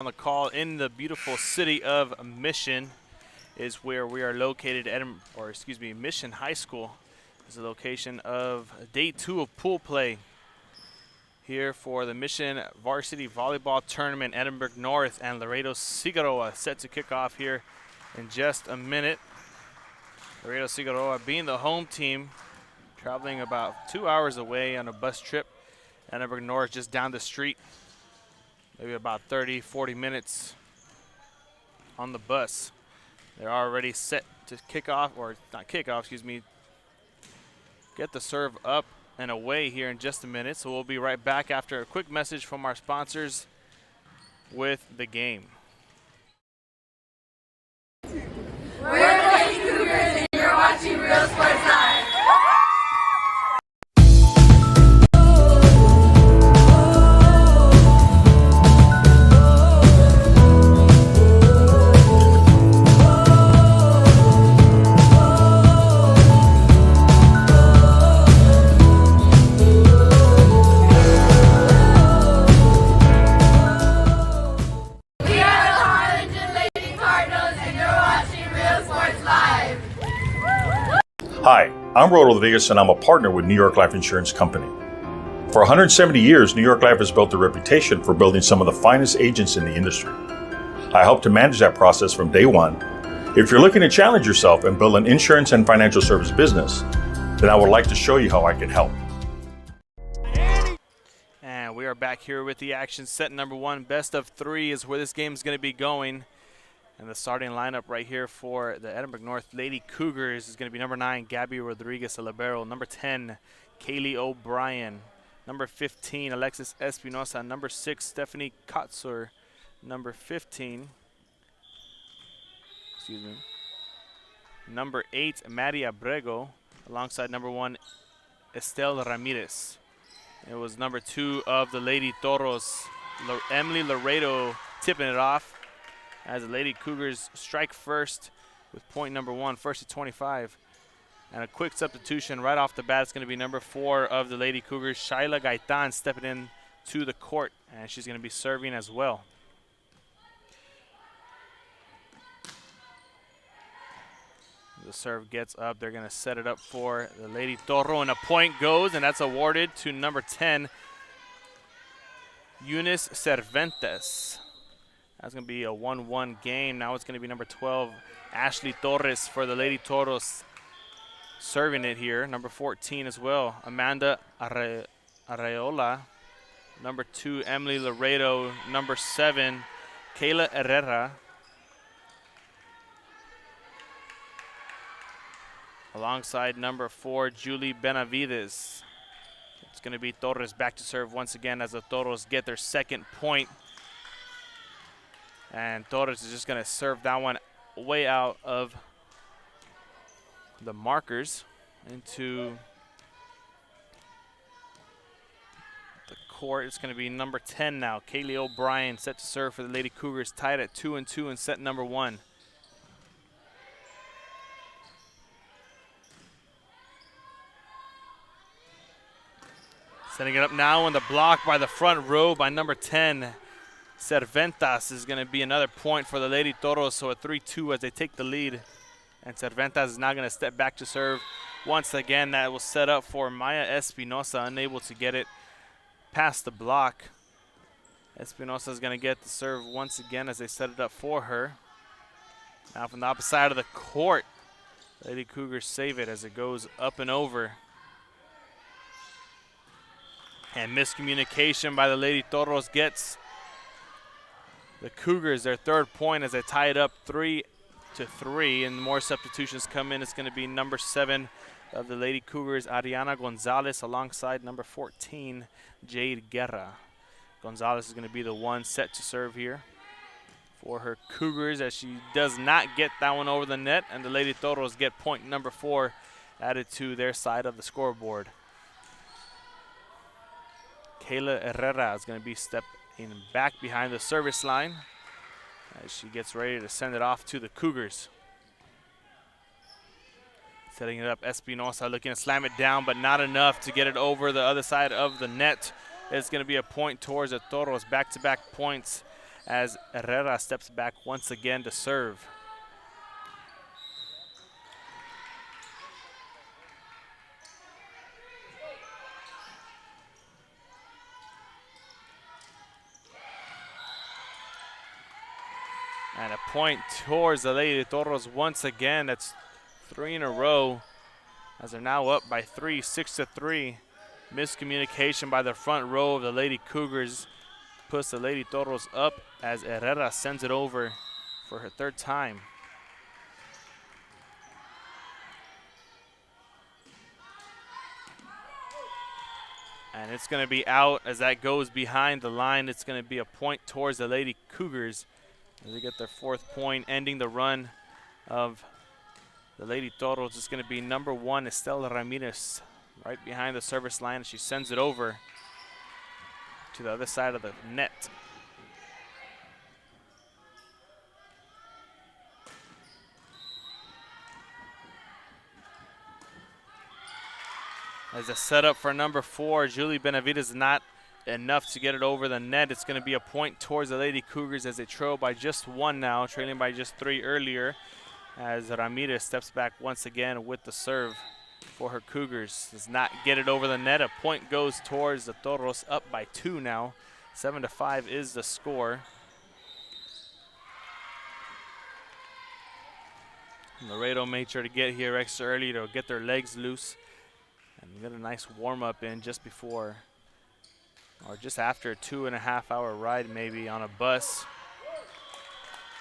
On the call in the beautiful city of Mission is where we are located. Mission High School is the location of day 2 of pool play here for the Mission Varsity Volleyball Tournament. Edinburg North and Laredo Cigarroa set to kick off here in just a minute. Laredo Cigarroa being the home team, traveling about 2 hours away on a bus trip. Edinburg North just down the street, maybe about 30, 40 minutes on the bus. They're already set to kick off, or not kick off, get the serve up and away here in just a minute. So we'll be right back after a quick message from our sponsors with the game. We're the Lady Cougars and you're watching Real Sports Live. Hi, I'm Rodriguez and I'm a partner with New York Life Insurance Company. For 170 years, New York Life has built a reputation for building some of the finest agents in the industry. I help to manage that process from day one. If you're looking to challenge yourself and build an insurance and financial service business, then I would like to show you how I can help. And we are back here with the action. Set number 1, best of 3 is where this game is going to be going. And the starting lineup right here for the Edinburg North Lady Cougars is going to be number 9, Gabby Rodriguez Libero. Number 10, Kaylee O'Brien. Number 15, Alexis Espinosa. Number 6, Stephanie Kotzur. Number 15, Number 8, Maddie Abrego, alongside number 1, Estelle Ramirez. It was number 2 of the Lady Toros, Emily Laredo, tipping it off, as the Lady Cougars strike first with point number 1, first to 25. And a quick substitution right off the bat. It's going to be number 4 of the Lady Cougars, Shaila Gaitan, stepping in to the court, and she's going to be serving as well. The serve gets up. They're going to set it up for the Lady Toro, and a point goes, and that's awarded to number 10, Eunice Cervantes. That's going to be a 1-1 game. Now it's going to be number 12, Ashley Torres for the Lady Toros, serving it here. Number 14 as well, Amanda Areola. Number 2, Emily Laredo. Number 7, Kayla Herrera. Alongside number 4, Julie Benavides. It's going to be Torres back to serve once again as the Toros get their second point. And Torres is just going to serve that one way out of the markers into the court. It's going to be number 10 now, Kaylee O'Brien, set to serve for the Lady Cougars, tied at 2-2 in set number 1. Setting it up now on the block by the front row by number 10. Cervantes is going to be another point for the Lady Toros, so a 3-2 as they take the lead. And Cervantes is now going to step back to serve once again. That will set up for Maya Espinosa, unable to get it past the block. Espinosa is going to get the serve once again as they set it up for her. Now from the opposite side of the court, Lady Cougars save it as it goes up and over. And miscommunication by the Lady Toros gets the Cougars their 3rd point as they tie it up 3-3, and more substitutions come in. It's going to be number 7 of the Lady Cougars, Ariana Gonzalez, alongside number 14, Jade Guerra. Gonzalez is going to be the one set to serve here for her Cougars, as she does not get that one over the net, and the Lady Toros get point number 4 added to their side of the scoreboard. Kayla Herrera is going to be stepping back behind the service line as she gets ready to send it off to the Cougars. Setting it up, Espinosa looking to slam it down, but not enough to get it over the other side of the net. It's going to be a point towards the Toros, back-to-back points as Herrera steps back once again to serve. And a point towards the Lady Toros once again. That's 3 in a row as they're now up by 3, 6-3. Miscommunication by the front row of the Lady Cougars puts the Lady Toros up as Herrera sends it over for her 3rd time. And it's going to be out as that goes behind the line. It's going to be a point towards the Lady Cougars as they get their 4th point, ending the run of the Lady Toros. It's going to be number 1, Estela Ramirez, right behind the service line. She sends it over to the other side of the net. As a setup for number 4, Julie Benavides, not enough to get it over the net. It's going to be a point towards the Lady Cougars as they trail by just 1 now, trailing by just 3 earlier, as Ramirez steps back once again with the serve for her Cougars. Does not get it over the net. A point goes towards the Toros, up by 2 now. 7-5 is the score. Laredo made sure to get here extra early to get their legs loose and get a nice warm-up in just before or just after a 2.5-hour ride maybe on a bus.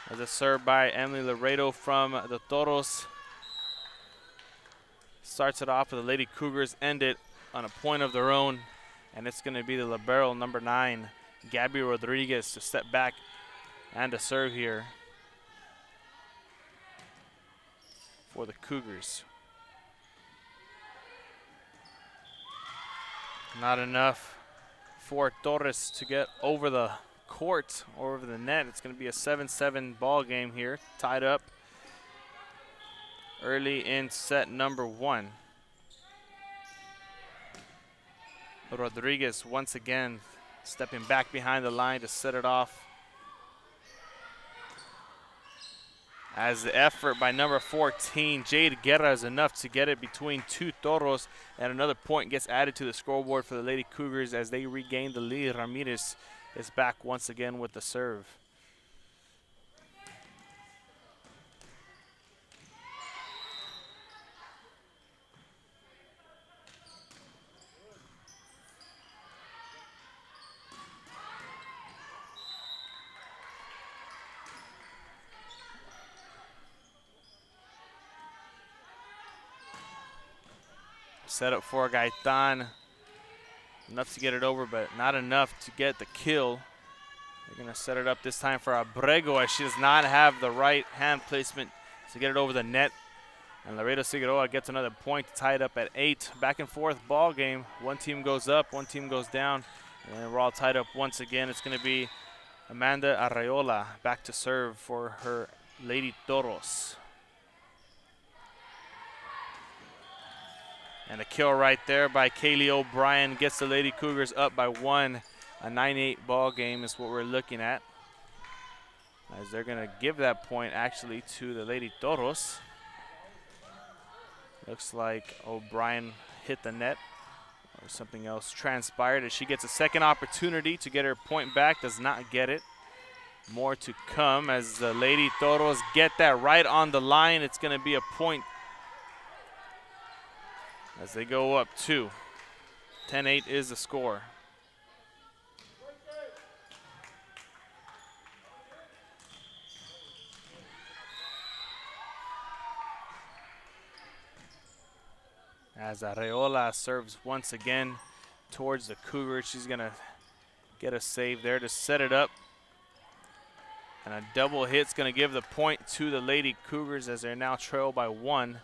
As a serve by Emily Laredo from the Toros. Starts it off with the Lady Cougars, end it on a point of their own, and it's going to be the libero number 9, Gabby Rodriguez, to step back and to serve here for the Cougars. Not enough for Torres to get over the court or over the net. It's going to be a 7-7 ball game here, tied up early in set number 1. Rodriguez once again stepping back behind the line to set it off. As the effort by number 14, Jade Guerra, is enough to get it between 2 Toros, and another point gets added to the scoreboard for the Lady Cougars as they regain the lead. Ramirez is back once again with the serve. Set up for Gaitan. Enough to get it over, but not enough to get the kill. They're going to set it up this time for Abrego as she does not have the right hand placement to get it over the net. And Laredo Cigarroa gets another point to tie it up at 8. Back and forth ball game. One team goes up, one team goes down. And we're all tied up once again. It's going to be Amanda Arreola back to serve for her Lady Toros. And a kill right there by Kaylee O'Brien gets the Lady Cougars up by 1. A 9-8 ball game is what we're looking at, as they're going to give that point actually to the Lady Toros. Looks like O'Brien hit the net or something else transpired as she gets a second opportunity to get her point back. Does not get it. More to come as the Lady Toros get that right on the line. It's going to be a point as they go up 2. 10-8 is the score. As Arreola serves once again towards the Cougars. She's going to get a save there to set it up. And a double hit's going to give the point to the Lady Cougars as they're now trailed by 1.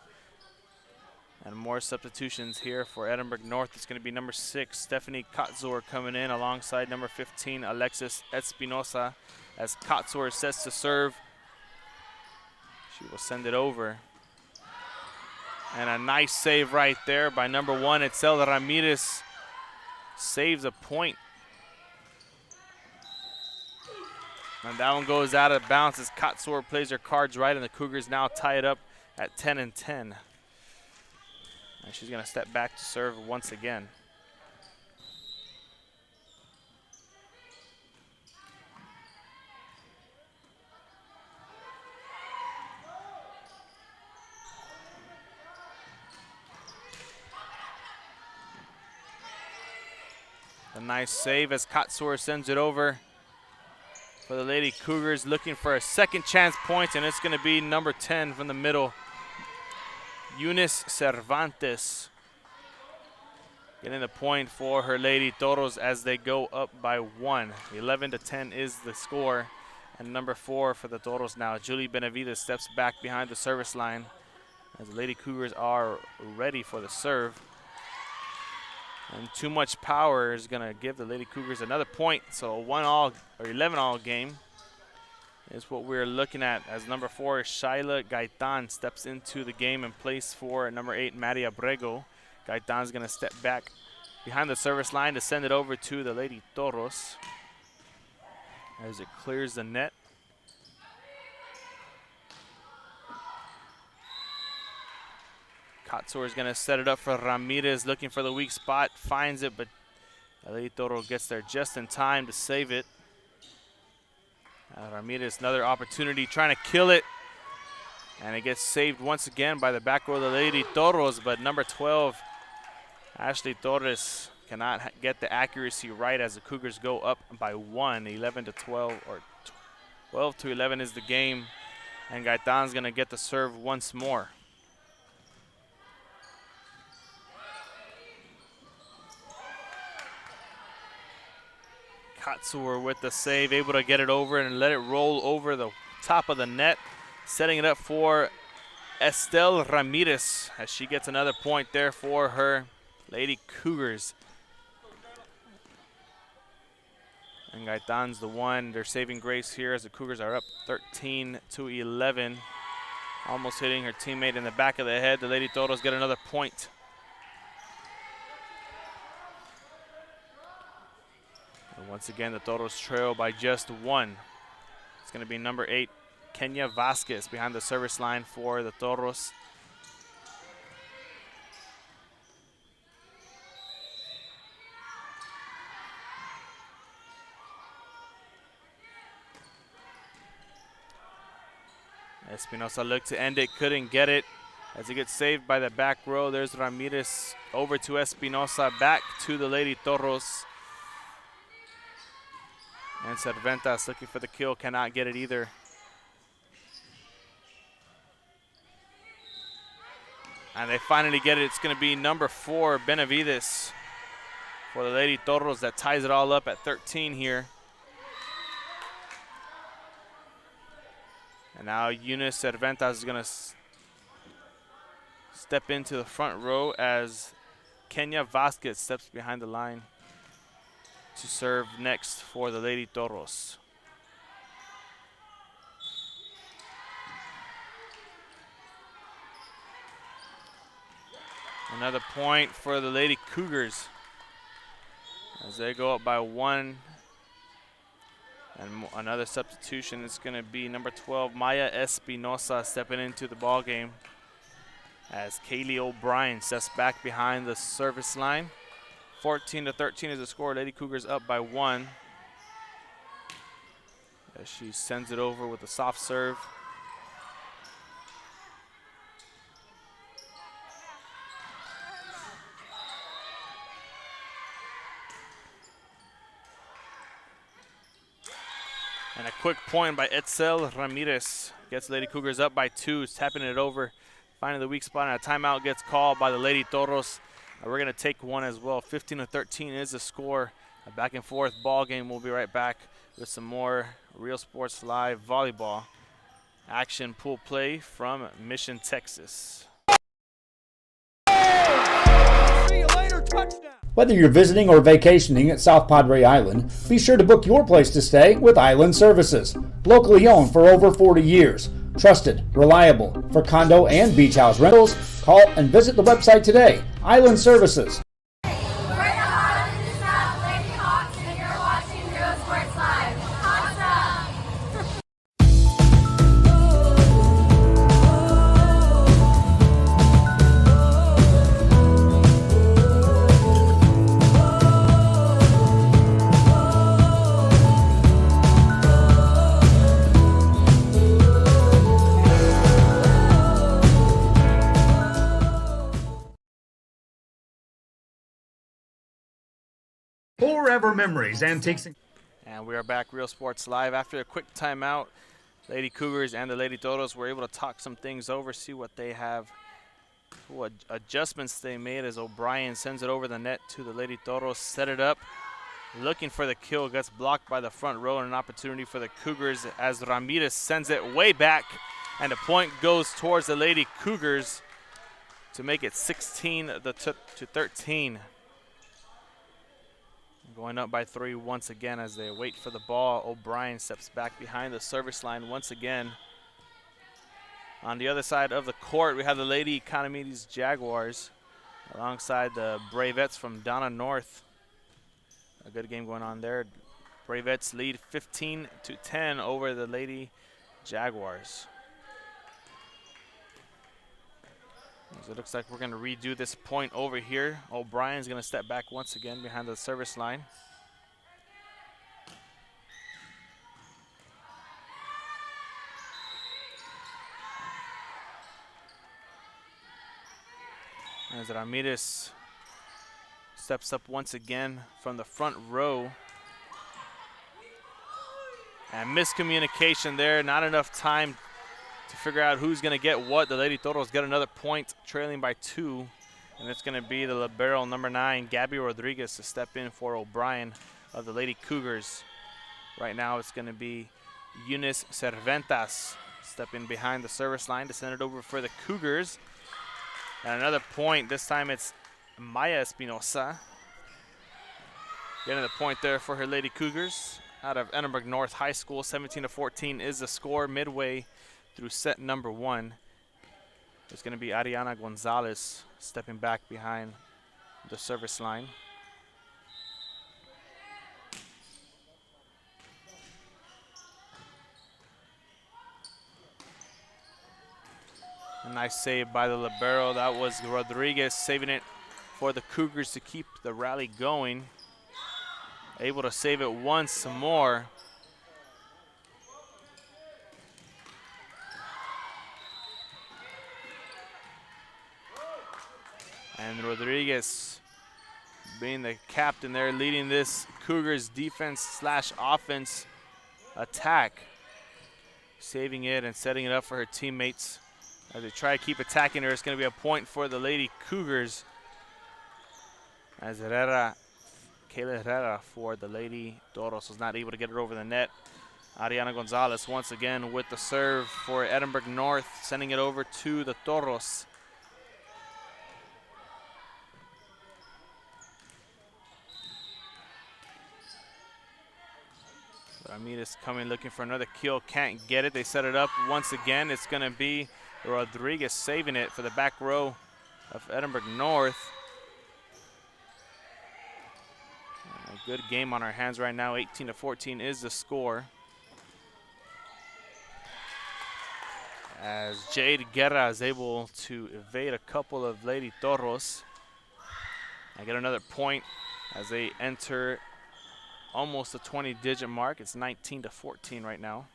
And more substitutions here for Edinburg North. It's going to be number 6, Stephanie Katzor, coming in alongside number 15, Alexis Espinosa. As Katzor sets to serve, she will send it over. And a nice save right there by number 1, Itzel Ramirez. Saves a point. And that one goes out of bounds as Katsur plays her cards right, and the Cougars now tie it up at 10-10. And she's going to step back to serve once again. A nice save as Katsur sends it over for the Lady Cougars, looking for a second chance point, and it's going to be number 10 from the middle, Eunice Cervantes, getting the point for her Lady Toros as they go up by 1. 11-10 is the score, and number 4 for the Toros now. Julie Benavides steps back behind the service line as the Lady Cougars are ready for the serve. And too much power is going to give the Lady Cougars another point. So a 1-all or 11-all game is what we're looking at as number 4, Shaila Gaitan, steps into the game in place for number 8, Maria Abrego. Gaitan's going to step back behind the service line to send it over to the Lady Toros as it clears the net. Katsur is going to set it up for Ramirez, looking for the weak spot, finds it, but Lady Toro gets there just in time to save it. Ramirez, another opportunity, trying to kill it, and it gets saved once again by the back row of the Lady Toros, but number 12, Ashley Torres, cannot get the accuracy right as the Cougars go up by 1, 11-12, or 12-11 is the game, and Gaitan's going to get the serve once more. Katsur with the save, able to get it over and let it roll over the top of the net, setting it up for Estelle Ramirez as she gets another point there for her Lady Cougars. And Gaitan's the one, they're saving grace here as the Cougars are up 13-11. Almost hitting her teammate in the back of the head. The Lady Toros get another point. And once again, the Toros trail by just 1. It's going to be number 8, Kenya Vasquez, behind the service line for the Toros. Espinosa looked to end it, couldn't get it as it gets saved by the back row. There's Ramirez over to Espinosa, back to the Lady Toros. And Cervantes looking for the kill, cannot get it either. And they finally get it. It's going to be number 4, Benavides, for the Lady Toros, that ties it all up at 13 here. And now Eunice Cervantes is going to step into the front row as Kenya Vasquez steps behind the line to serve next for the Lady Toros. Another point for the Lady Cougars as they go up by 1. And another substitution is going to be number 12, Maya Espinosa, stepping into the ball game as Kaylee O'Brien steps back behind the service line. 14-13 is the score. Lady Cougars up by 1 as she sends it over with a soft serve. And a quick point by Etzel Ramirez gets Lady Cougars up by 2, tapping it over, finding the weak spot, and a timeout gets called by the Lady Toros. We're going to take one as well. 15-13 is the score. A back and forth ball game. We'll be right back with some more Real Sports Live volleyball action pool play from Mission, Texas. See you later, touchdown. Whether you're visiting or vacationing at South Padre Island, be sure to book your place to stay with Island Services. Locally owned for over 40 years. Trusted, reliable for condo and beach house rentals. Call and visit the website today. Island Services. We're the Hot in the South Lady Hawks, and you're watching Real Sports Live. Hawks up! Forever Memories, Antiques. And we are back, Real Sports Live. After a quick timeout, Lady Cougars and the Lady Toros were able to talk some things over, see what they have, what adjustments they made as O'Brien sends it over the net to the Lady Toros, set it up, looking for the kill, gets blocked by the front row, and an opportunity for the Cougars as Ramirez sends it way back, and the point goes towards the Lady Cougars to make it 16 to 13. Going up by 3 once again as they wait for the ball. O'Brien steps back behind the service line once again. On the other side of the court, we have the Lady Economides Jaguars alongside the Bravettes from Donna North. A good game going on there. Bravettes lead 15 to 10 over the Lady Jaguars. So it looks like we're going to redo this point over here. O'Brien's going to step back once again behind the service line. As Ramirez steps up once again from the front row. And miscommunication there, not enough time to figure out who's going to get what. The Lady Toros get another point, trailing by 2. And it's going to be the libero, number 9, Gabby Rodriguez, to step in for O'Brien of the Lady Cougars. Right now it's going to be Eunice Cerventas stepping behind the service line to send it over for the Cougars. And another point, this time it's Maya Espinosa getting the point there for her Lady Cougars out of Edinburg North High School. 17 to 14 is the score midway through set number 1. It's going to be Ariana Gonzalez stepping back behind the service line. A nice save by the libero. That was Rodriguez saving it for the Cougars to keep the rally going. Able to save it once more. And Rodriguez being the captain there, leading this Cougars defense / offense attack. Saving it and setting it up for her teammates. As they try to keep attacking her, it's going to be a point for the Lady Cougars. As Kayla Herrera for the Lady Toros was not able to get it over the net. Ariana Gonzalez once again with the serve for Edinburg North, sending it over to the Toros. Ramirez coming looking for another kill, can't get it. They set it up once again. It's going to be Rodriguez saving it for the back row of Edinburg North. And a good game on our hands right now. 18 to 14 is the score. As Jade Guerra is able to evade a couple of Lady Toros. I get another point as they enter almost the 20-digit mark. It's 19 to 14 right now.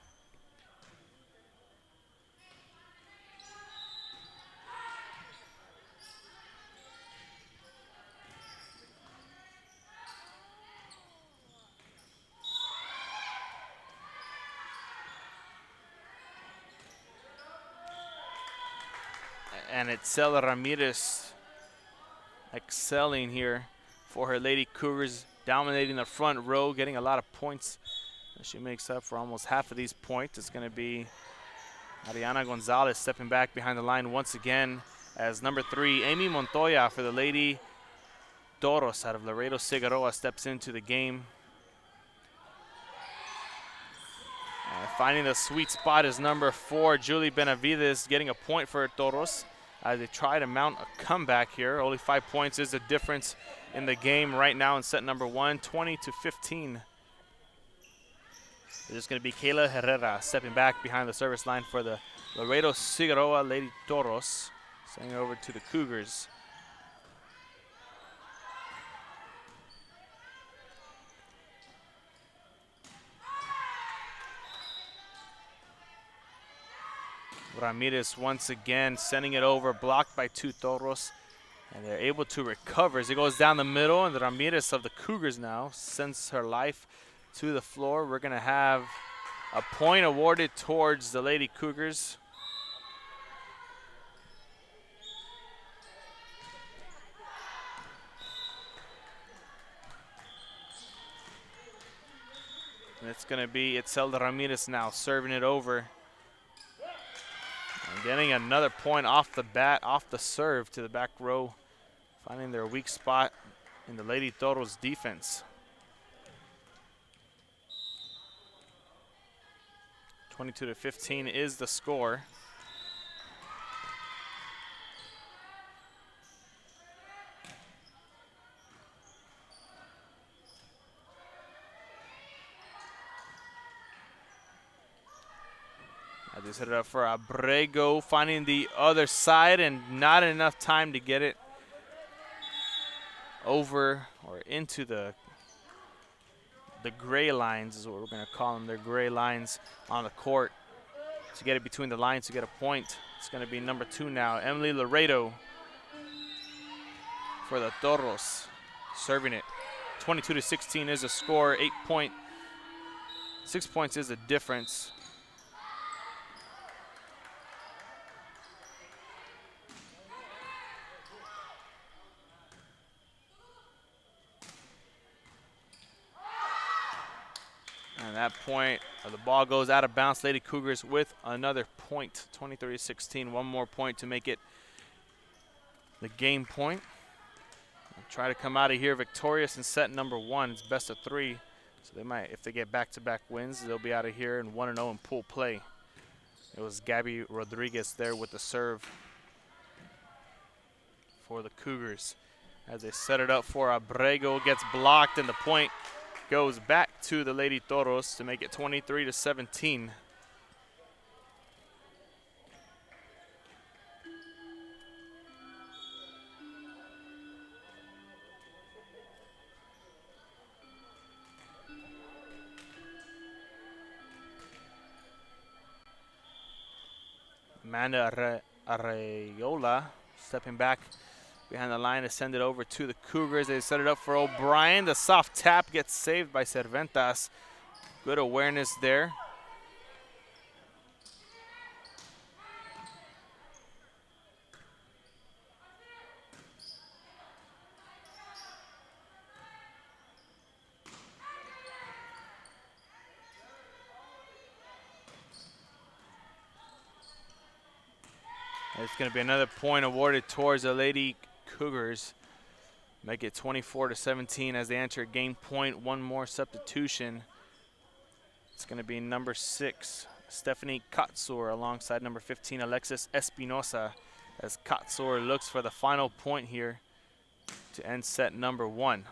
And it's Cela Ramirez excelling here for her Lady Cougars, dominating the front row, getting a lot of points. She makes up for almost half of these points. It's going to be Ariana Gonzalez stepping back behind the line once again as number 3, Amy Montoya for the Lady Toros out of Laredo, Cigarroa steps into the game. Finding the sweet spot is number 4, Julie Benavides, getting a point for her Toros as they try to mount a comeback here. Only 5 points is the difference in the game right now in set number 1, 20 to 15. It's going to be Kayla Herrera stepping back behind the service line for the Laredo Cigarroa Lady Toros, sending it over to the Cougars. Ramirez once again sending it over, blocked by 2 Toros. And they're able to recover as it goes down the middle, and the Ramirez of the Cougars now sends her life to the floor. We're going to have a point awarded towards the Lady Cougars. And it's going to be Itzelda Ramirez now serving it over. And getting another point off the bat, off the serve to the back row, finding their weak spot in the Lady Toros defense. 22-15 is the score. I just hit it up for Abrego, finding the other side, and not enough time to get it over or into the gray lines is what we're going to call them. They're gray lines on the court. To get it between the lines to get a point. It's going to be number 2 now. Emily Laredo for the Toros, serving it. 22-16 is the score. 6 points is the difference. And that point, the ball goes out of bounds. Lady Cougars with another point, 23-16. One more point to make it the game point. They'll try to come out of here victorious in set number 1. It's best of 3. So they might, if they get back-to-back wins, they'll be out of here in 1-0 in pool play. It was Gabby Rodriguez there with the serve for the Cougars. As they set it up for Abrego, gets blocked, and the point goes back to the Lady Toros to make it 23-17. Amanda Areola stepping back behind the line to send it over to the Cougars. They set it up for O'Brien. The soft tap gets saved by Cerventas. Good awareness there. It's going to be another point awarded towards the Lady Cougars. Make it 24-17 as they enter game point. One more substitution. It's going to be number 6, Stephanie Katsur, alongside number 15, Alexis Espinosa, as Katsur looks for the final point here to end set number 1.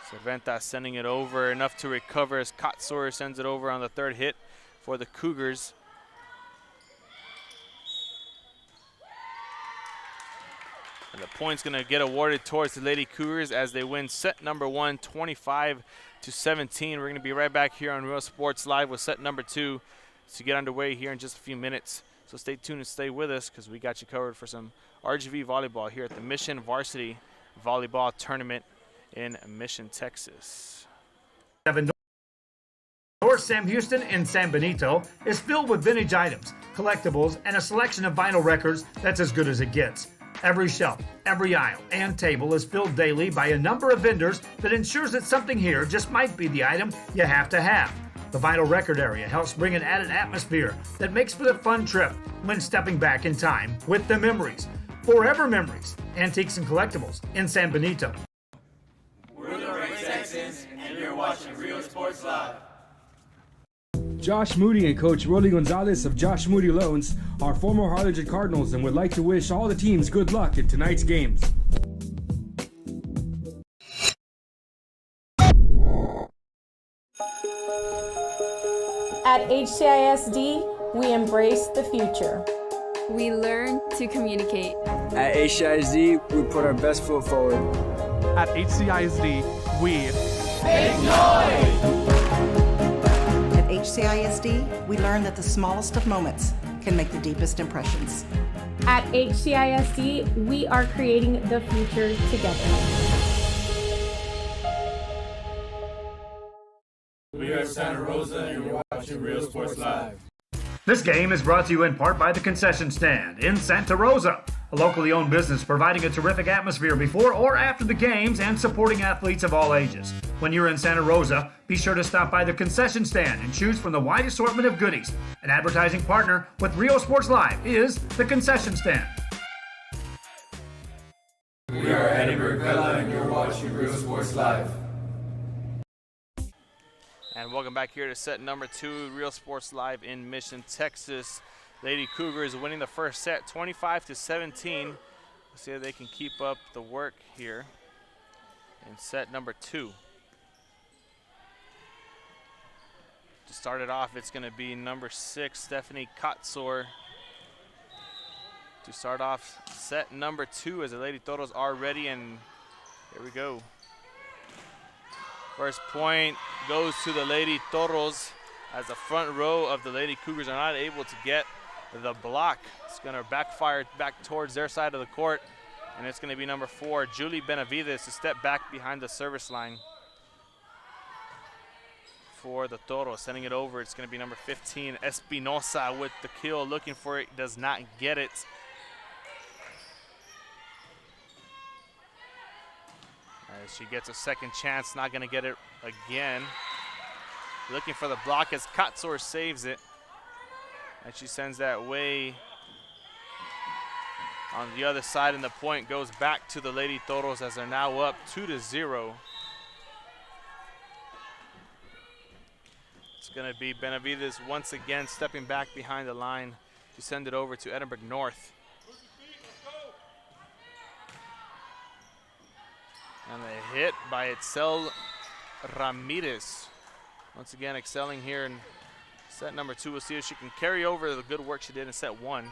Cerventas sending it over, enough to recover as Katsur sends it over on the 3rd hit for the Cougars. And the point's going to get awarded towards the Lady Cougars as they win set number 1, 25-17. We're going to be right back here on Real Sports Live with set number 2 to get underway here in just a few minutes. So stay tuned and stay with us because we got you covered for some RGV volleyball here at the Mission Varsity Volleyball Tournament in Mission, Texas. North Sam Houston in San Benito is filled with vintage items, collectibles, and a selection of vinyl records that's as good as it gets. Every shelf, every aisle, and table is filled daily by a number of vendors that ensures that something here just might be the item you have to have. The vinyl record area helps bring an added atmosphere that makes for the fun trip when stepping back in time with the memories. Forever Memories, Antiques and Collectibles in San Benito. We're the Red Texans, and you're watching Real Sports Live. Josh Moody and Coach Rolly Gonzalez of Josh Moody Loans are former Harlingen Cardinals and would like to wish all the teams good luck in tonight's games. At HCISD, we embrace the future. We learn to communicate. At HCISD, we put our best foot forward. At HCISD, we make noise! At HCISD, we learn that the smallest of moments can make the deepest impressions. At HCISD, we are creating the future together. We are Santa Rosa and you're watching Real Sports Live. This game is brought to you in part by the Concession Stand in Santa Rosa, a locally owned business providing a terrific atmosphere before or after the games and supporting athletes of all ages. When you're in Santa Rosa, be sure to stop by the Concession Stand and choose from the wide assortment of goodies. An advertising partner with Real Sports Live is the Concession Stand. We are Edinburg and you're watching Real Sports Live. And welcome back here to set number 2, Real Sports Live in Mission, Texas. Lady Cougars winning the first set 25-17. Let's see if they can keep up the work here in set number 2. To start it off, it's going to be number 6, Stephanie Katzor. To start off set number 2 as the Lady Toros are ready, and here we go. First point goes to the Lady Toros as the front row of the Lady Cougars are not able to get the block. It's going to backfire back towards their side of the court, and it's going to be number 4, Julie Benavides, to step back behind the service line for the Toros. Sending it over, it's going to be number 15, Espinosa with the kill, looking for it, does not get it. As she gets a second chance, not going to get it again. Looking for the block as Katzor saves it. And she sends that way on the other side, and the point goes back to the Lady Toros as they're now up 2-0. It's going to be Benavides once again stepping back behind the line to send it over to Edinburg North. And a hit by Itzel Ramirez. Once again excelling here in set number 2. We'll see if she can carry over the good work she did in set 1.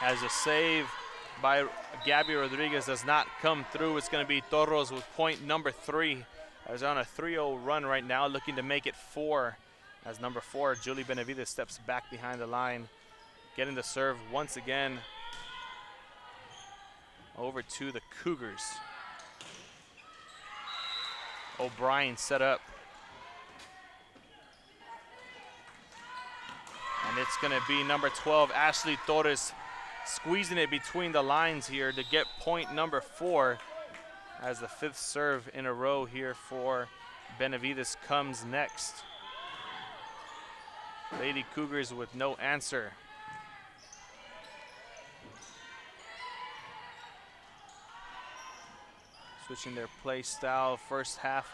As a save by Gabby Rodriguez does not come through, it's going to be Toros with point number 3. As they're on a 3-0 run right now, looking to make it 4. As number 4, Julie Benavides, steps back behind the line, getting the serve once again over to the Cougars. O'Brien set up. And it's going to be number 12, Ashley Torres, squeezing it between the lines here to get point number 4 as the 5th serve in a row here for Benavides comes next. Lady Cougars with no answer. Switching their play style. First half,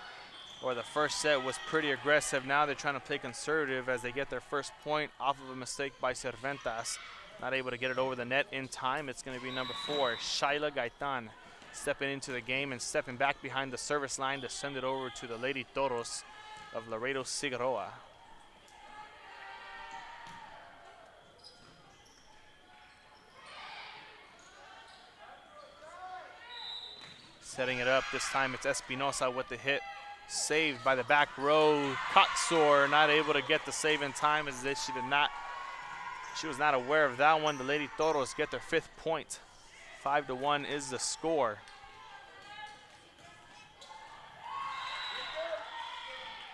or the first set, was pretty aggressive. Now they're trying to play conservative as they get their first point off of a mistake by Cerventas. Not able to get it over the net in time. It's going to be number 4, Shaila Gaitan, stepping into the game and stepping back behind the service line to send it over to the Lady Toros of Laredo Cigarroa. Setting it up, this time it's Espinosa with the hit. Saved by the back row. Katzor not able to get the save in time as she was not aware of that one. The Lady Toros get their 5th point. 5-1 is the score.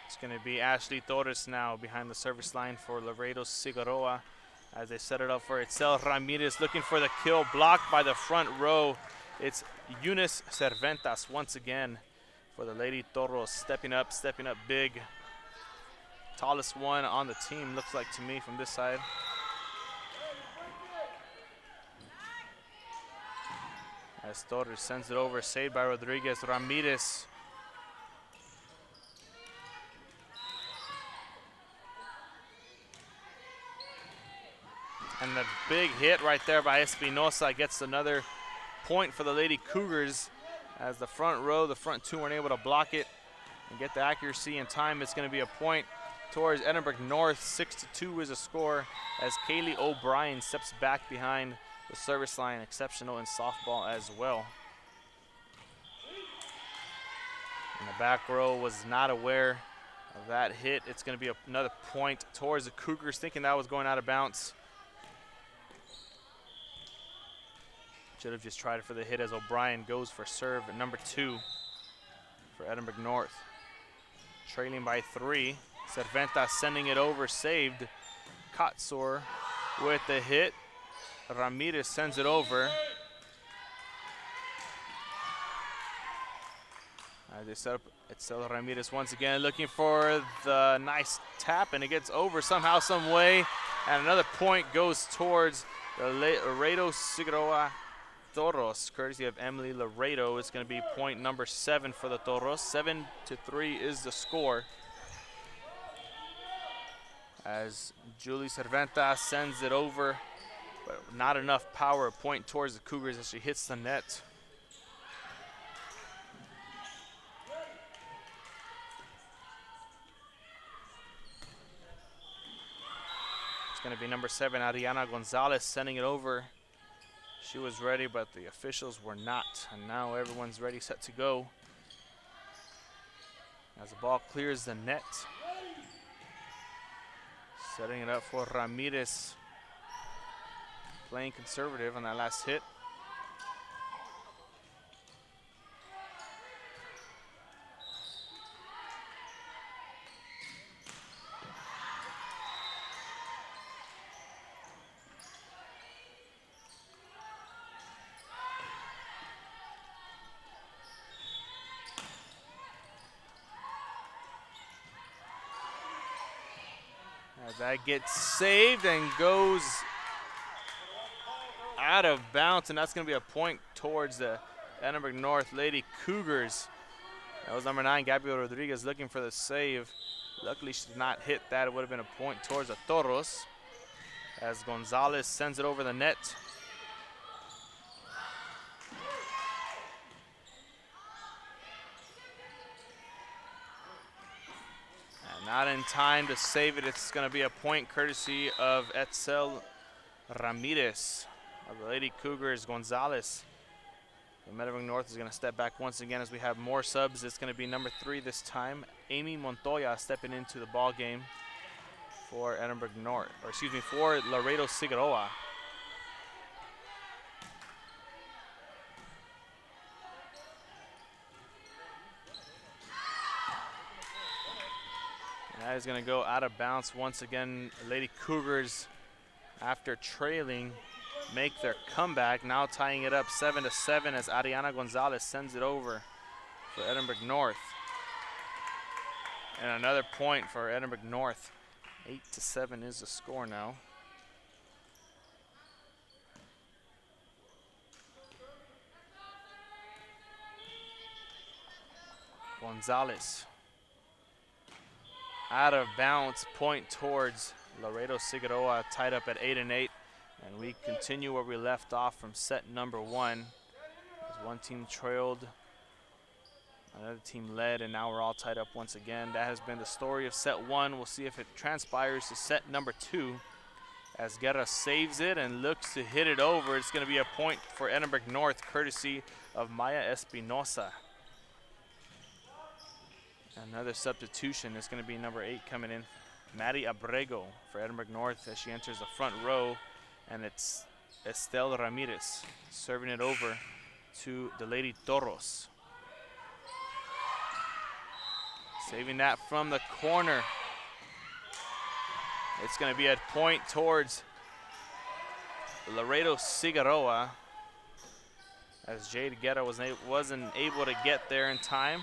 It's going to be Ashley Torres now behind the service line for Laredo Cigarroa as they set it up for Itzel Ramirez, looking for the kill, blocked by the front row. It's Eunice Cerventas once again for the Lady Toros, stepping up big. Tallest one on the team, looks like to me from this side. As Torres sends it over, saved by Rodriguez. Ramirez. And the big hit right there by Espinosa gets another point for the Lady Cougars as the front row, the front 2 weren't able to block it and get the accuracy in time. It's going to be a point towards Edinburg North. 6-2 is a score as Kaylee O'Brien steps back behind the service line. Exceptional in softball as well. And the back row was not aware that hit. It's going to be another point towards the Cougars, thinking that was going out of bounds. Should have just tried for the hit as O'Brien goes for serve at number 2 for Edinburg North. Trailing by 3. Cerventa sending it over, saved. Katsor with the hit. Ramirez sends it over. As they set up, it's still Ramirez once again looking for the nice tap, and it gets over somehow, some way. And another point goes towards the Laredo Cigarroa Toros, courtesy of Emily Laredo. It's going to be point number 7 for the Toros. 7-3 is the score. As Julie Cerventa sends it over, but not enough power. Point towards the Cougars as she hits the net. It's going to be number 7, Ariana Gonzalez, sending it over. She was ready, but the officials were not. And now everyone's ready, set to go. As the ball clears the net. Setting it up for Ramirez. Playing conservative on that last hit. That gets saved and goes out of bounds, and that's going to be a point towards the Edinburg North Lady Cougars. That was number 9, Gabriel Rodriguez, looking for the save. Luckily, she did not hit that. It would have been a point towards the Toros as Gonzalez sends it over the net. Not in time to save it. It's going to be a point courtesy of Etzel Ramirez of the Lady Cougars. Gonzalez from Edinburg North is going to step back once again as we have more subs. It's going to be number 3 this time. Amy Montoya stepping into the ball game for Edinburg North, or excuse me, for Laredo Cigarroa. That is going to go out of bounds once again. Lady Cougars, after trailing, make their comeback. Now tying it up 7-7 as Ariana Gonzalez sends it over for Edinburg North. And another point for Edinburg North. 8-7 is the score now. Gonzalez. Out of bounds, point towards Laredo Cigarroa, tied up at 8-8. And we continue where we left off from set number 1. As one team trailed, another team led, and now we're all tied up once again. That has been the story of set 1. We'll see if it transpires to set number 2. As Guerra saves it and looks to hit it over, it's going to be a point for Edinburg North, courtesy of Maya Espinosa. Another substitution is going to be number 8 coming in, Maddie Abrego for Edinburg North as she enters the front row, and it's Estelle Ramirez serving it over to the Lady Toros. Saving that from the corner. It's going to be a point towards Laredo Cigarroa as Jade Guerra wasn't able to get there in time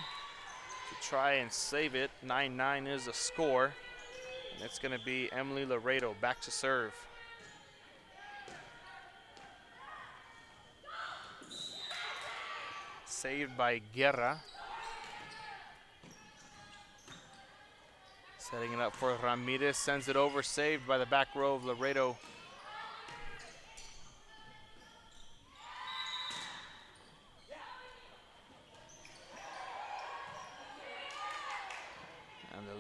to try and save it. 9-9 is the score. And it's going to be Emily Laredo back to serve. Saved by Guerra. Setting it up for Ramirez, sends it over, saved by the back row of Laredo.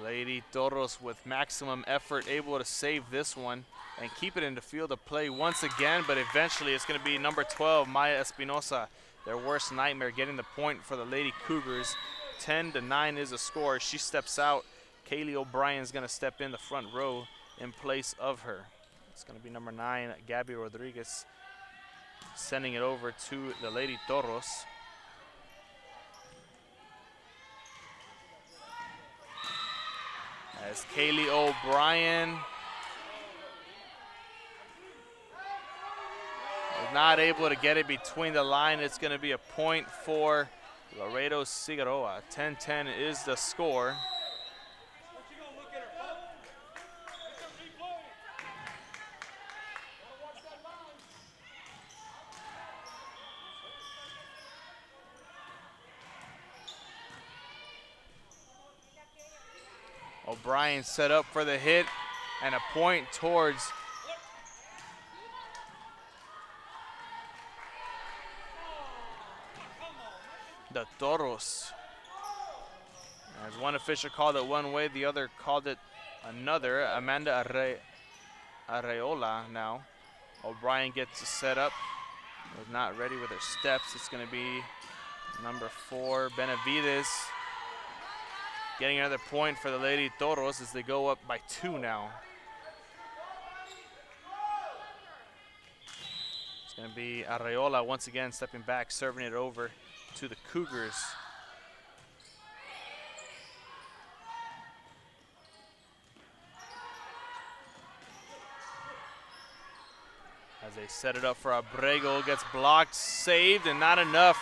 Lady Toros with maximum effort able to save this one and keep it in the field of play once again, but eventually it's going to be number 12, Maya Espinosa, their worst nightmare, getting the point for the Lady Cougars. 10-9 is the score. She steps out Kaylee O'Brien's going to step in the front row in place of her. It's going to be number 9, Gabby Rodriguez, sending it over to the Lady Toros. As Kaylee O'Brien is not able to get it between the line. It's going to be a point for Laredo Cigarroa. 10-10 is the score. O'Brien set up for the hit and a point towards the Toros. As one official called it one way, the other called it another. Amanda Areola now. O'Brien gets to set up. Was not ready with her steps. It's going to be number 4, Benavides, getting another point for the Lady Toros as they go up by 2 now. It's going to be Areola once again stepping back, serving it over to the Cougars. As they set it up for Abrego, gets blocked, saved, and not enough.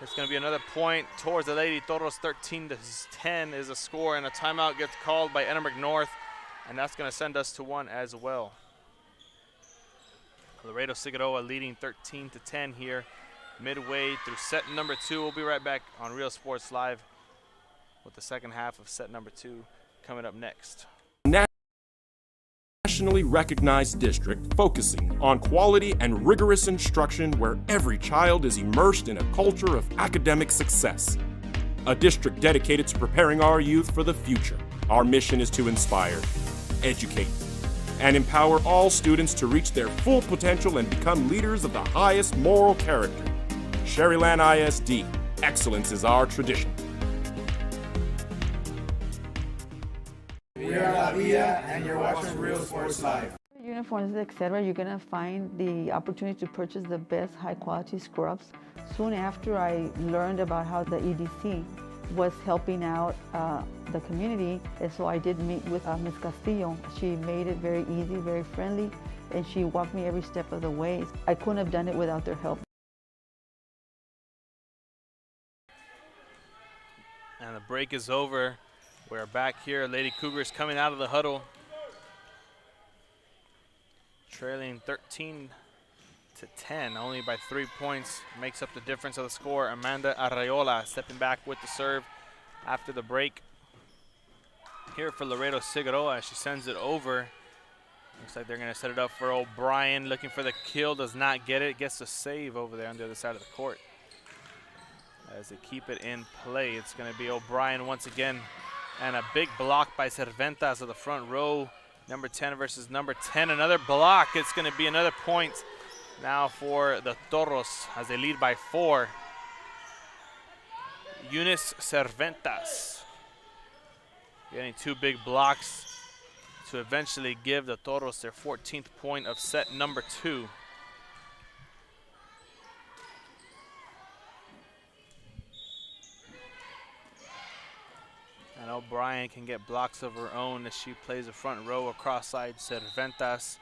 It's going to be another point towards the Lady Toros. 13-10 is the score, and a timeout gets called by Edinburg North, and that's going to send us to 1 as well. Laredo Cigarroa leading 13-10 here, midway through set number 2. We'll be right back on Real Sports Live with the second half of set number 2 coming up next. Nationally recognized district focusing on quality and rigorous instruction where every child is immersed in a culture of academic success. A district dedicated to preparing our youth for the future. Our mission is to inspire, educate, and empower all students to reach their full potential and become leaders of the highest moral character. Sherryland ISD, excellence is our tradition. We are La Via, and you're watching Real Sports Live. Uniforms, etc., you're going to find the opportunity to purchase the best high-quality scrubs. Soon after I learned about how the EDC was helping out the community, and so I did meet with Ms. Castillo. She made it very easy, very friendly, and she walked me every step of the way. I couldn't have done it without their help. And the break is over. We're back here. Lady Cougars coming out of the huddle, trailing 13-10, only by 3 points. Makes up the difference of the score. Amanda Areola stepping back with the serve after the break. Here for Laredo Cigarroa, she sends it over. Looks like they're going to set it up for O'Brien, looking for the kill, does not get it. Gets a save over there on the other side of the court. As they keep it in play, it's going to be O'Brien once again. And a big block by Cerventas of the front row. Number 10 versus number 10. Another block. It's going to be another point now for the Toros as they lead by 4. Eunice Cerventas getting 2 big blocks to eventually give the Toros their 14th point of set number 2. And O'Brien can get blocks of her own as she plays the front row across side Cerventas.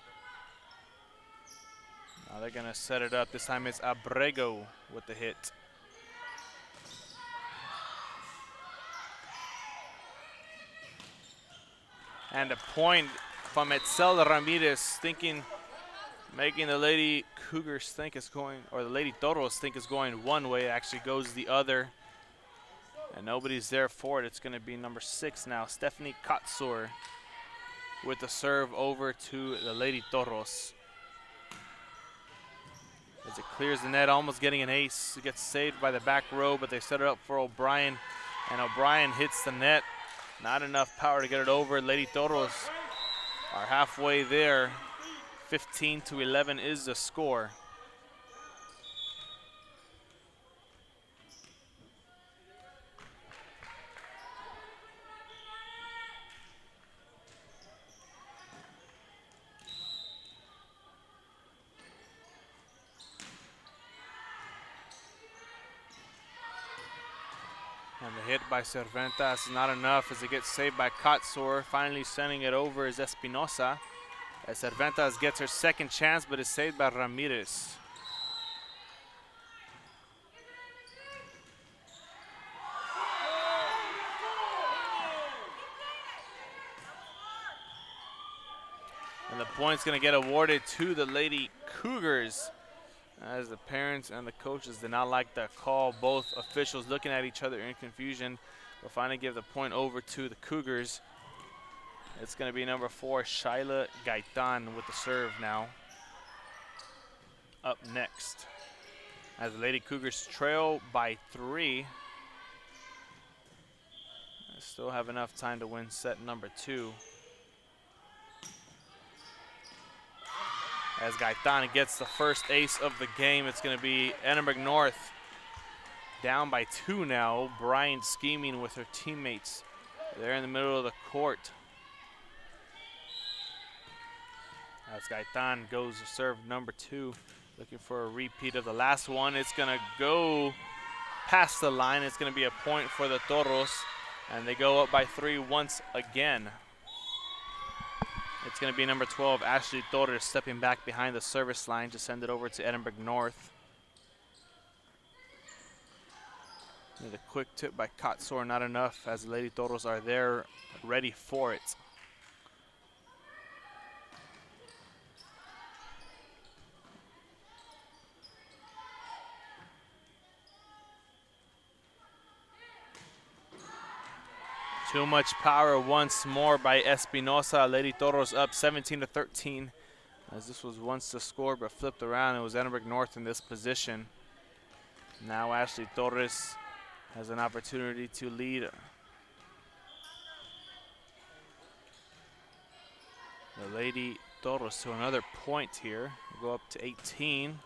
Now they're going to set it up. This time it's Abrego with the hit. And a point from Etzel Ramirez, making the Lady Cougars think it's going, or the Lady Toros think it's going one way. It actually goes the other. And nobody's there for it. It's going to be number 6 now, Stephanie Katsur, with the serve over to the Lady Toros. As it clears the net, almost getting an ace. It gets saved by the back row, but they set it up for O'Brien. And O'Brien hits the net. Not enough power to get it over. Lady Toros are halfway there. 15-11 is the score. hit by Cerventas, not enough as it gets saved by Katsor. Finally sending it over is Espinosa. As Cerventas gets her second chance, but is saved by Ramirez. And the point's going to get awarded to the Lady Cougars, as the parents and the coaches did not like that call. Both officials looking at each other in confusion. Will finally give the point over to the Cougars. It's going to be number 4, Shaila Gaitan, with the serve now. Up next, as the Lady Cougars trail by 3. They still have enough time to win set number 2. As Gaitan gets the first ace of the game, it's going to be Edinburg North down by 2 now. O'Brien scheming with her teammates. They're in the middle of the court. As Gaitan goes to serve number 2, looking for a repeat of the last one. It's going to go past the line. It's going to be a point for the Toros, and they go up by 3 once again. It's going to be number 12, Ashley Torres, stepping back behind the service line to send it over to Edinburg North. The quick tip by Katsor, not enough, as the Lady Toros are there ready for it. Too much power once more by Espinosa. Lady Toros up 17-13. As this was once the score, but flipped around. It was Edinburg North in this position. Now Ashley Torres has an opportunity to lead the Lady Toros to another point here. We'll go up to 18.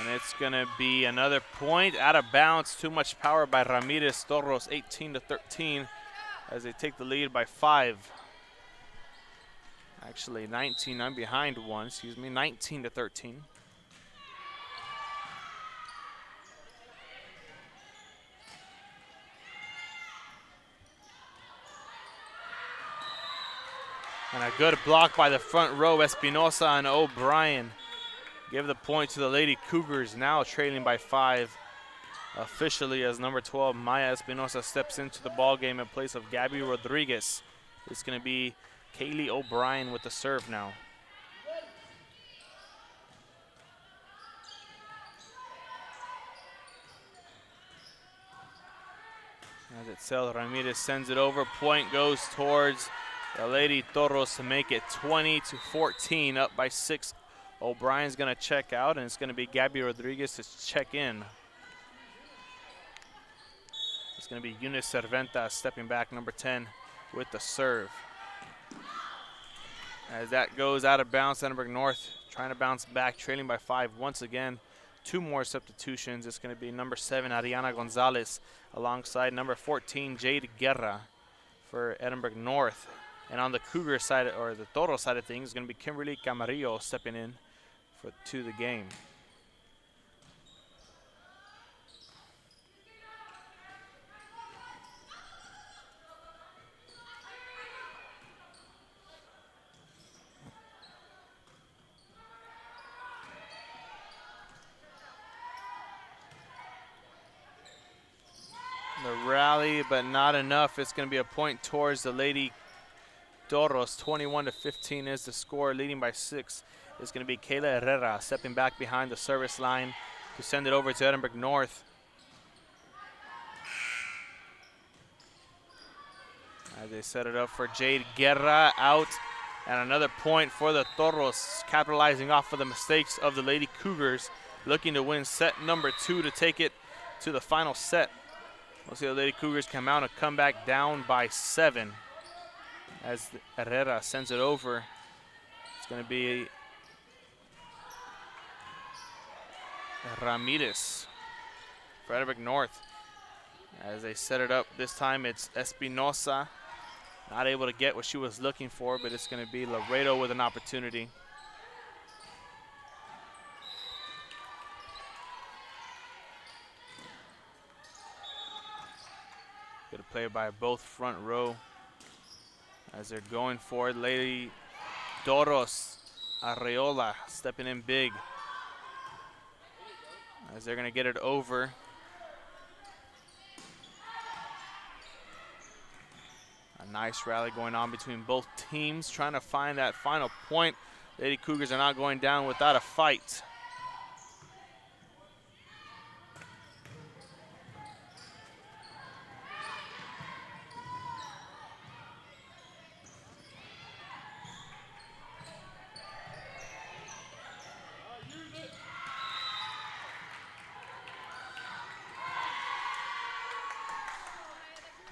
And it's going to be another point out of bounds. Too much power by Ramirez Toros, 18-13. As they take the lead by 5. Actually 19, I'm behind 1, 19-13. And a good block by the front row. Espinosa and O'Brien give the point to the Lady Cougars, now trailing by 5. Officially, as number 12, Maya Espinosa steps into the ball game in place of Gabby Rodriguez. It's going to be Kaylee O'Brien with the serve now. As Itzel Ramirez sends it over, point goes towards the Lady Toros to make it 20-14, up by 6. O'Brien's going to check out, and it's going to be Gabby Rodriguez to check in. It's going to be Eunice Cerventa stepping back, number 10, with the serve. As that goes out of bounds, Edinburg North trying to bounce back, trailing by 5 once again. 2 more substitutions. It's going to be number 7, Ariana Gonzalez, alongside number 14, Jade Guerra for Edinburg North. And on the Cougar side, or the Toro side of things, it's going to be Kimberly Camarillo stepping in to the game. The rally, but not enough. It's going to be a point towards the Lady Toros. 21-15 is the score. Leading by 6 is going to be Kayla Herrera stepping back behind the service line to send it over to Edinburg North. As they set it up for Jade Guerra, out, and another point for the Toros, capitalizing off of the mistakes of the Lady Cougars, looking to win set number 2 to take it to the final set. We'll see the Lady Cougars come out and come back down by 7 as Herrera sends it over. It's going to be Ramirez for Edinburg North. As they set it up, this time it's Espinosa. Not able to get what she was looking for, but it's going to be Laredo with an opportunity. Good play by both front row as they're going for it. Lady Toros Arreola stepping in big as they're going to get it over. A nice rally going on between both teams, trying to find that final point. Lady Cougars are not going down without a fight.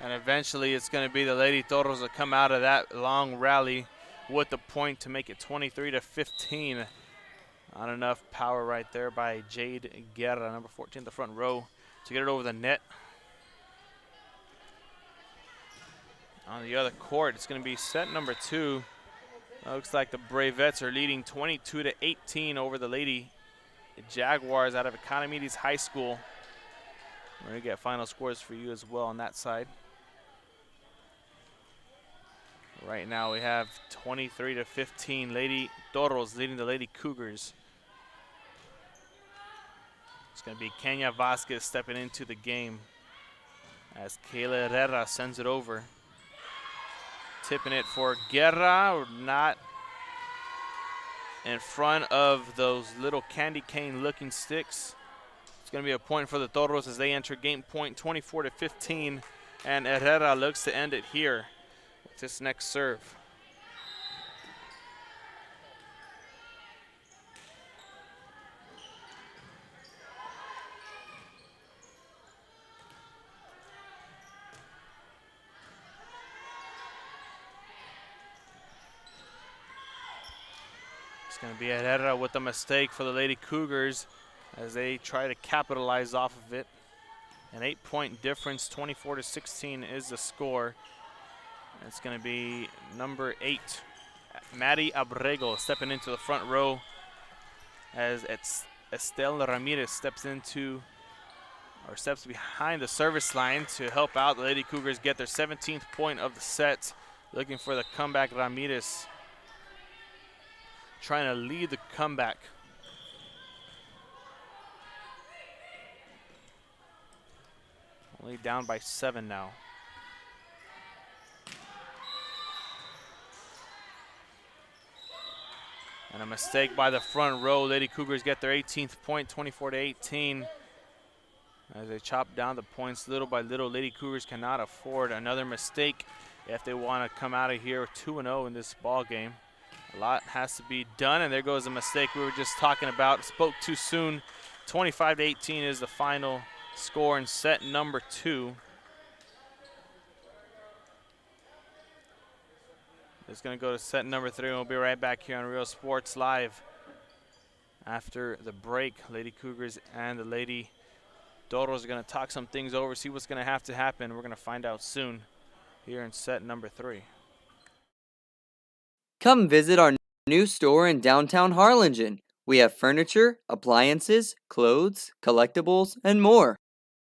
And eventually it's going to be the Lady Toros that come out of that long rally with the point to make it 23-15. Not enough power right there by Jade Guerra, number 14, the front row, to get it over the net. On the other court, it's going to be set number 2. Looks like the Bravettes are leading 22-18 over the Lady Jaguars out of Economides High School. We're going to get final scores for you as well on that side. Right now we have 23-15, Lady Toros leading the Lady Cougars. It's going to be Kenya Vasquez stepping into the game as Kayla Herrera sends it over. Tipping it for Guerra, not in front of those little candy cane looking sticks. It's going to be a point for the Toros as they enter game point, 24-15, and Herrera looks to end it here with this next serve. It's going to be Herrera with a mistake for the Lady Cougars as they try to capitalize off of it. An 8-point difference, 24-16 is the score. It's going to be number 8, Maddie Abrego, stepping into the front row as Estelle Ramirez steps behind the service line to help out the Lady Cougars get their 17th point of the set. Looking for the comeback, Ramirez trying to lead the comeback. Only down by 7 now. And a mistake by the front row. Lady Cougars get their 18th point, 24-18. As they chop down the points little by little, Lady Cougars cannot afford another mistake if they want to come out of here 2-0 in this ball game. A lot has to be done, and there goes a mistake we were just talking about. Spoke too soon. 25-18 is the final score in set number 2. It's going to go to set number 3, and we'll be right back here on Real Sports Live after the break. Lady Cougars and the Lady Toros are going to talk some things over, see what's going to have to happen. We're going to find out soon here in set number 3. Come visit our new store in downtown Harlingen. We have furniture, appliances, clothes, collectibles, and more.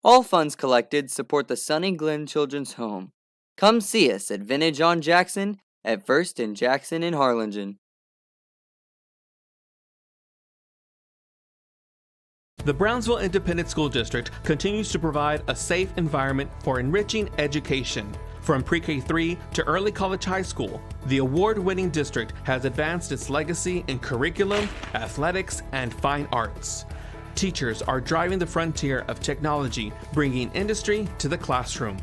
All funds collected support the Sunny Glen Children's Home. Come see us at Vintage on Jackson at First and Jackson in Harlingen. The Brownsville Independent School District continues to provide a safe environment for enriching education. From pre-K3 to early college high school, the award-winning district has advanced its legacy in curriculum, athletics, and fine arts. Teachers are driving the frontier of technology, bringing industry to the classroom.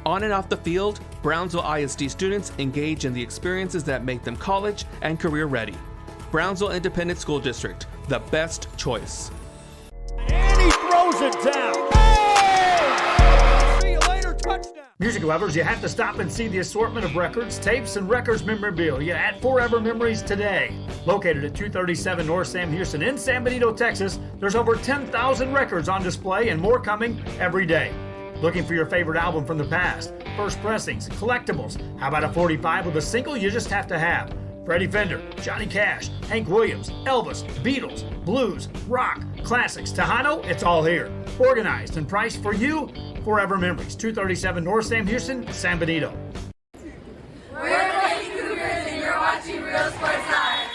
On and off the field, Brownsville ISD students engage in the experiences that make them college and career ready. Brownsville Independent School District, the best choice. And he throws it down. Oh! See you later, touchdown. Music lovers, you have to stop and see the assortment of records, tapes, and records memorabilia at Forever Memories today. Located at 237 North Sam Houston in San Benito, Texas, there's over 10,000 records on display and more coming every day. Looking for your favorite album from the past, first pressings, collectibles? How about a 45 with a single you just have to have? Freddie Fender, Johnny Cash, Hank Williams, Elvis, Beatles, blues, rock, classics, Tejano, it's all here. Organized and priced for you Forever Memories, 237 North Sam Houston, San Benito. We're the Lady Cougars, and you're watching Real Sports Live.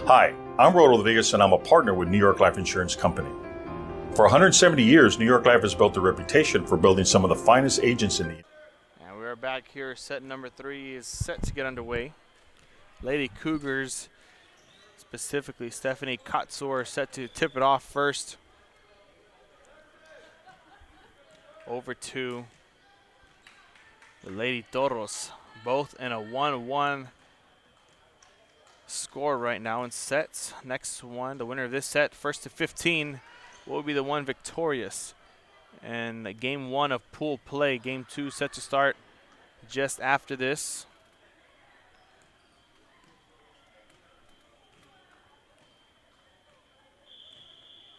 Hi, I'm Rodo Rodriguez, and I'm a partner with New York Life Insurance Company. For 170 years, New York Life has built a reputation for building some of the finest agents in the industry. And we're back here. Set number 3 is set to get underway. Lady Cougars, specifically Stephanie Kotzor, set to tip it off first. Over to the Lady Toros, both in a 1-1 score right now in sets. Next one, the winner of this set, first to 15, will be the one victorious. And game 1 of pool play, game 2 set to start just after this.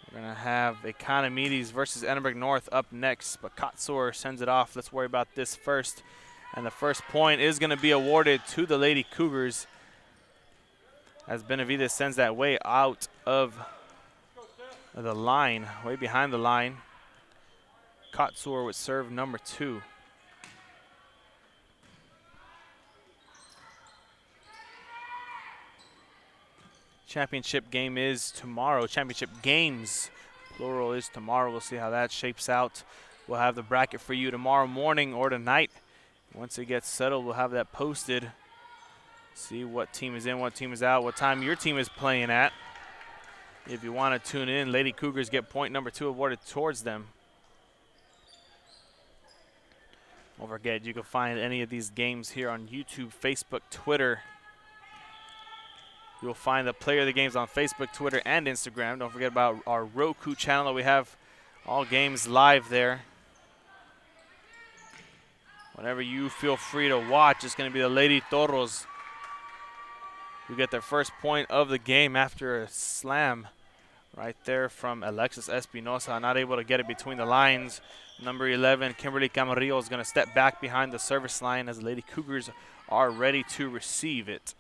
We're going to have Economides versus Edinburg North up next, but Kotzor sends it off. Let's worry about this first. And the first point is going to be awarded to the Lady Cougars, as Benavides sends that way out of the line, way behind the line. Kotzor would serve number 2. Championship game is tomorrow. Championship games, plural, is tomorrow. We'll see how that shapes out. We'll have the bracket for you tomorrow morning or tonight. Once it gets settled, we'll have that posted. See what team is in, what team is out, what time your team is playing at. If you want to tune in, Lady Cougars get point number 2 awarded towards them. Don't forget, you can find any of these games here on YouTube, Facebook, Twitter. You'll find the player of the games on Facebook, Twitter, and Instagram. Don't forget about our Roku channel. We have all games live there. Whenever you feel free to watch, it's going to be the Lady Toros who get their first point of the game after a slam right there from Alexis Espinosa. Not able to get it between the lines. Number 11, Kimberly Camarillo, is going to step back behind the service line as the Lady Cougars are ready to receive it.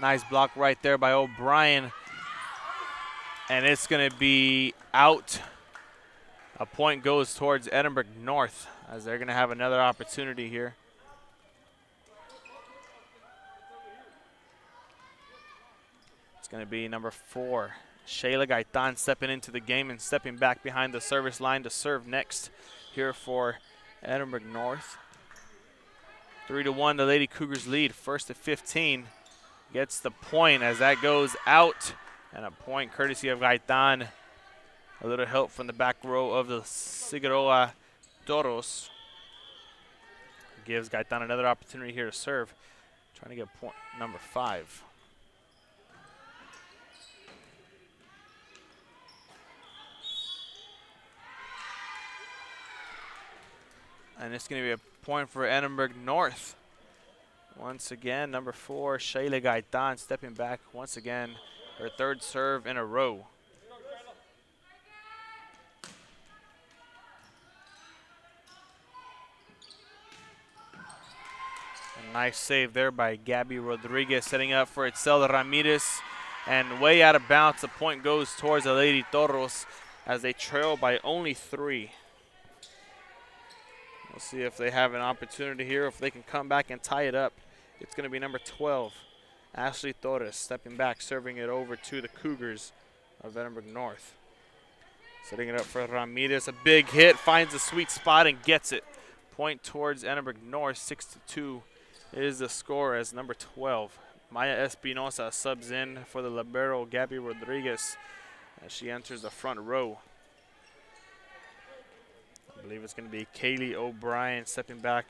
Nice block right there by O'Brien. And it's going to be out. A point goes towards Edinburg North as they're going to have another opportunity here. It's going to be number 4, Shayla Gaitan, stepping into the game and stepping back behind the service line to serve next here for Edinburg North. 3-1, the Lady Cougars lead, first to 15. Gets the point as that goes out, and a point courtesy of Gaitan. A little help from the back row of the Cigarroa Toros. Gives Gaitan another opportunity here to serve. Trying to get point number 5. And it's going to be a point for Edinburg North. Once again, number 4, Shayla Gaitan, stepping back once again, her 3rd serve in a row. A nice save there by Gabby Rodriguez, setting up for Itzel Ramirez. And way out of bounds, the point goes towards the Lady Toros as they trail by only 3. We'll see if they have an opportunity here, if they can come back and tie it up. It's going to be number 12, Ashley Torres, stepping back, serving it over to the Cougars of Edinburg North. Setting it up for Ramirez. A big hit, finds a sweet spot and gets it. Point towards Edinburg North, 6-2 is the score as number 12, Maya Espinosa, subs in for the libero Gabby Rodriguez as she enters the front row. believe it's going to be Kaylee O'Brien stepping back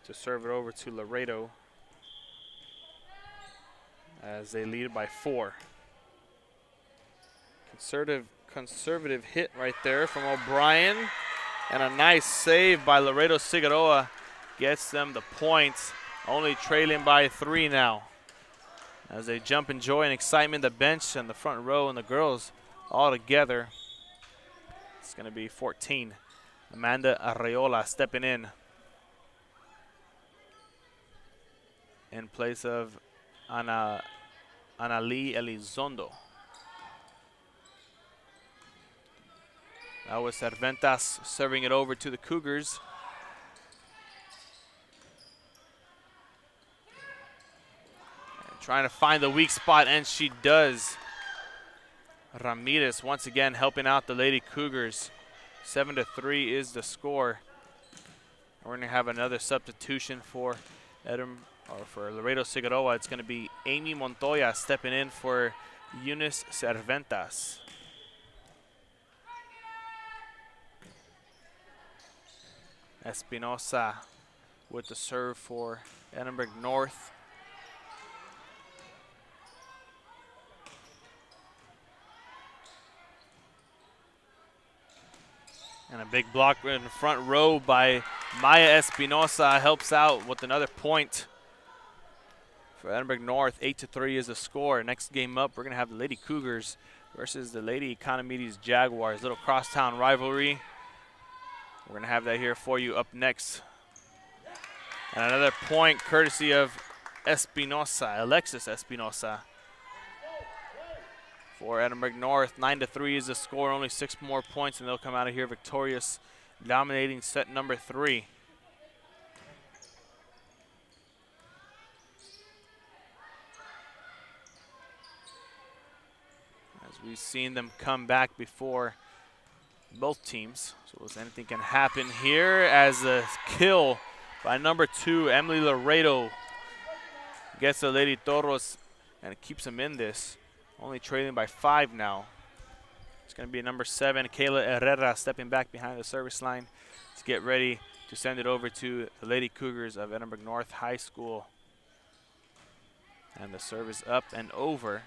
to serve it over to Laredo as they lead by 4. Conservative hit right there from O'Brien, and a nice save by Laredo Cigarroa gets them the points, only trailing by 3 now. As they jump in joy and excitement, the bench and the front row and the girls all together. It's going to be 14. Amanda Arreola stepping in place of Analí Elizondo. That was Cerventas serving it over to the Cougars. And trying to find the weak spot, and she does. Ramirez once again helping out the Lady Cougars. 7-3 is the score. We're going to have another substitution for Laredo Cigarroa. It's going to be Amy Montoya stepping in for Eunice Cerventas. Espinosa with the serve for Edinburg North. And a big block in the front row by Maya Espinosa helps out with another point for Edinburg North. 8-3 is the score. Next game up, we're going to have the Lady Cougars versus the Lady Economides Jaguars. Little crosstown rivalry. We're going to have that here for you up next. And another point courtesy of Espinosa, Alexis Espinosa. For Edinburg North, 9-3 is the score. Only 6 more points, and they'll come out of here victorious, dominating set number 3. As we've seen them come back before, both teams. So as anything can happen here, as a kill by number 2, Emily Laredo gets the Lady Toros and it keeps them in this. Only trailing by 5 now. It's going to be number 7, Kayla Herrera, stepping back behind the service line to get ready to send it over to the Lady Cougars of Edinburg North High School. And the serve is up and over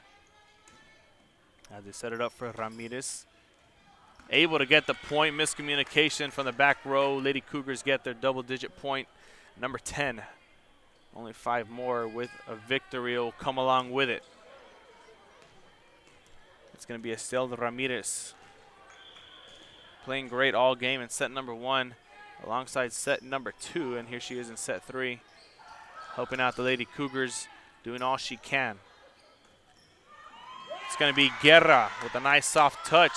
as they set it up for Ramirez. Able to get the point. Miscommunication from the back row. Lady Cougars get their double-digit point. Number 10. Only 5 more with a victory will come along with it. It's going to be Estelle Ramirez. Playing great all game in set number 1 alongside set number 2. And here she is in set 3. Helping out the Lady Cougars, doing all she can. It's going to be Guerra with a nice soft touch.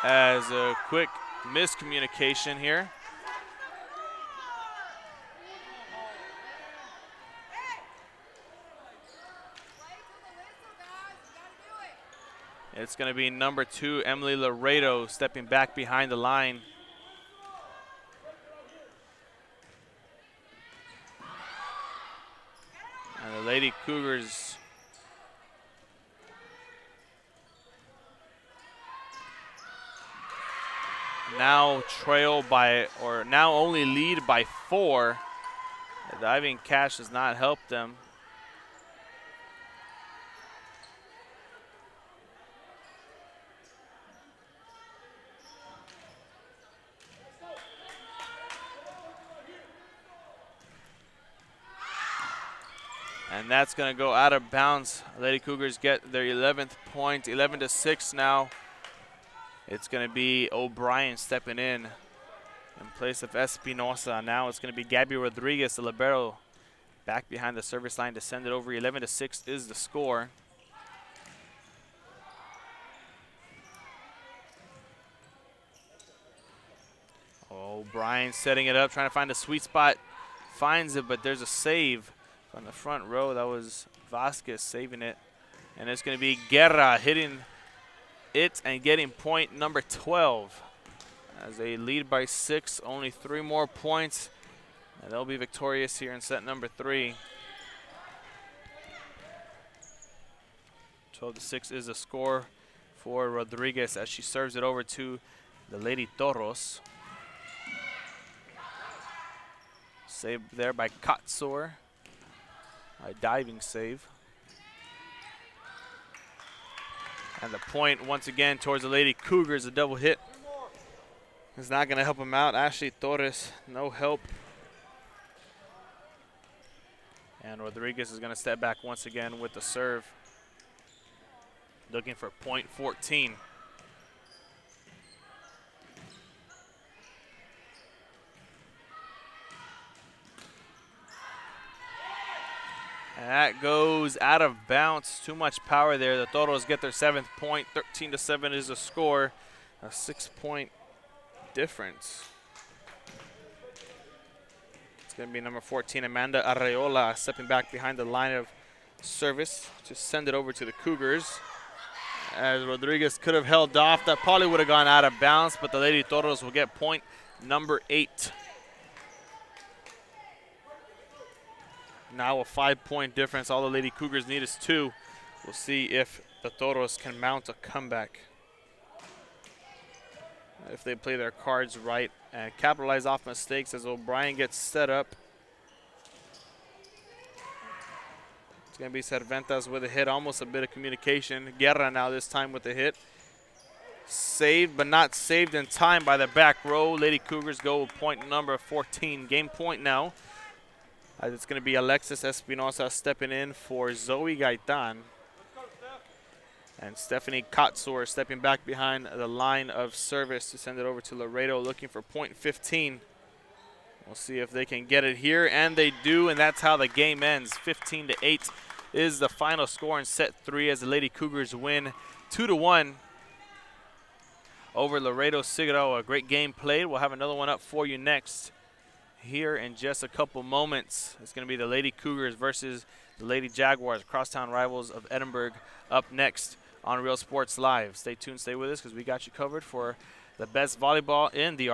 As a quick miscommunication here. It's going to be number 2, Emily Laredo, stepping back behind the line. And the Lady Cougars now trail by, or now only lead by 4. The diving catch does not help them. And that's going to go out of bounds. Lady Cougars get their 11th point, 11-6 now. It's going to be O'Brien stepping in place of Espinosa. Now it's going to be Gabby Rodriguez, the libero, back behind the service line to send it over. 11-6 is the score. O'Brien setting it up, trying to find a sweet spot. Finds it, but there's a save from the front row. That was Vasquez saving it. And it's going to be Guerra hitting it and getting point number 12. As they lead by 6, only 3 more points. And they'll be victorious here in set number 3. 12-6 is the score for Rodriguez as she serves it over to the Lady Toros. Save there by Katsor. A diving save. And the point once again towards the Lady Cougars. A double hit is not going to help them out. Ashley Torres, no help. And Rodriguez is going to step back once again with the serve. Looking for point 14. And that goes out of bounds. Too much power there. The Toros get their 7th point. 13-7 is the score. A 6-point difference. It's going to be number 14, Amanda Arreola, stepping back behind the line of service to send it over to the Cougars. As Rodriguez could have held off. That probably would have gone out of bounds, but the Lady Toros will get point number 8. Now a 5-point difference. All the Lady Cougars need is 2. We'll see if the Toros can mount a comeback. If they play their cards right and capitalize off mistakes as O'Brien gets set up. It's going to be Cerventas with a hit. Almost a bit of communication. Guerra now this time with the hit. Saved, but not saved in time by the back row. Lady Cougars go with point number 14. Game point now. It's going to be Alexis Espinosa stepping in for Zoe Gaitan. And Stephanie Katsor stepping back behind the line of service to send it over to Laredo, looking for point 15. We'll see if they can get it here, and they do, and that's how the game ends. 15-8 is the final score in set 3 as the Lady Cougars win 2-1 over Laredo Cigarroa. A great game played. We'll have another one up for you next here in just a couple moments. It's going to be the Lady Cougars versus the Lady Jaguars, crosstown rivals of Edinburg, up next on Real Sports Live. Stay tuned, stay with us, because we got you covered for the best volleyball in the